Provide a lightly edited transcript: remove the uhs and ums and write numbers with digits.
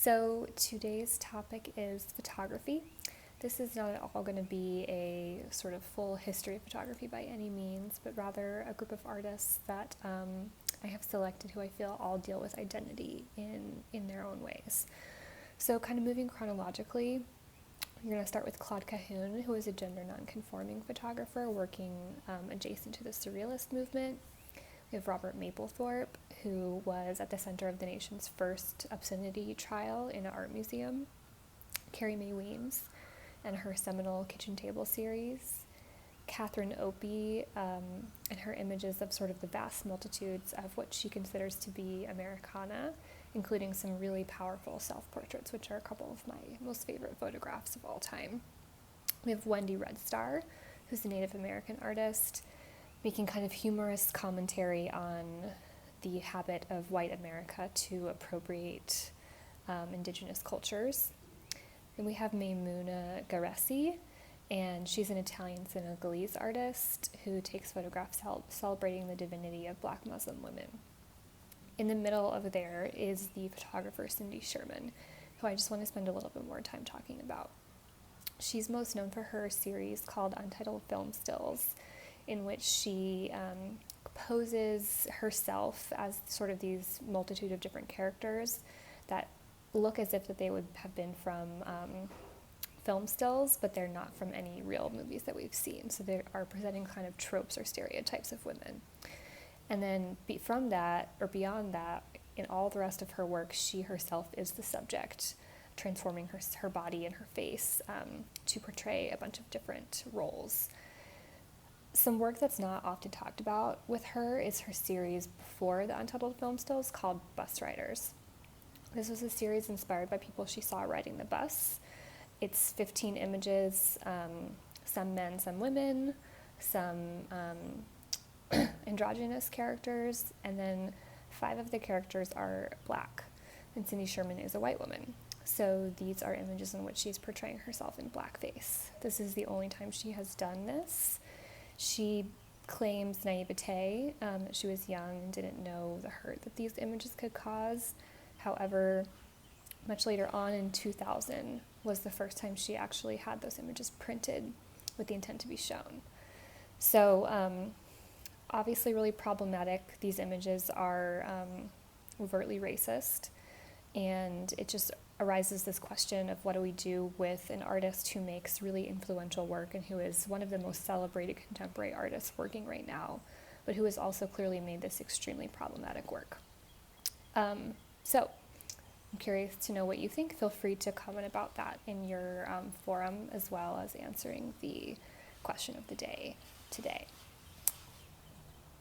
So today's topic is photography. This is not at all going to be a sort of full history of photography by any means, but rather a group of artists that I have selected who I feel all deal with identity in their own ways. So kind of moving chronologically, you're going to start with Claude Cahun, who is a gender nonconforming photographer working adjacent to the Surrealist movement. We have Robert Mapplethorpe, who was at the center of the nation's first obscenity trial in an art museum. Carrie Mae Weems and her seminal Kitchen Table series. Catherine Opie and her images of sort of the vast multitudes of what she considers to be Americana, including some really powerful self-portraits, which are a couple of my most favorite photographs of all time. We have Wendy Red Star, who's a Native American artist, making kind of humorous commentary on the habit of white America to appropriate indigenous cultures. Then we have Maimouna Garesi, and she's an Italian Senegalese artist who takes photographs celebrating the divinity of Black Muslim women. In the middle of there is the photographer Cindy Sherman, who I just want to spend a little bit more time talking about. She's most known for her series called Untitled Film Stills, in which she poses herself as sort of these multitude of different characters that look as if that they would have been from film stills, but they're not from any real movies that we've seen. So they are presenting kind of tropes or stereotypes of women. And then from that, or beyond that, in all the rest of her work, she herself is the subject, transforming her body and her face to portray a bunch of different roles. Some work that's not often talked about with her is her series before the Untitled Film Stills called Bus Riders. This was a series inspired by people she saw riding the bus. It's 15 images, some men, some women, some androgynous characters, and then 5 of the characters are Black, and Cindy Sherman is a white woman. So these are images in which she's portraying herself in blackface. This is the only time she has done this. She claims naivete, that she was young and didn't know the hurt that these images could cause. However, much later on in 2000 was the first time she actually had those images printed with the intent to be shown. So obviously really problematic. These images are overtly racist, and it just arises this question of what do we do with an artist who makes really influential work and who is one of the most celebrated contemporary artists working right now, but who has also clearly made this extremely problematic work. So I'm curious to know what you think. Feel free to comment about that in your forum, as well as answering the question of the day today.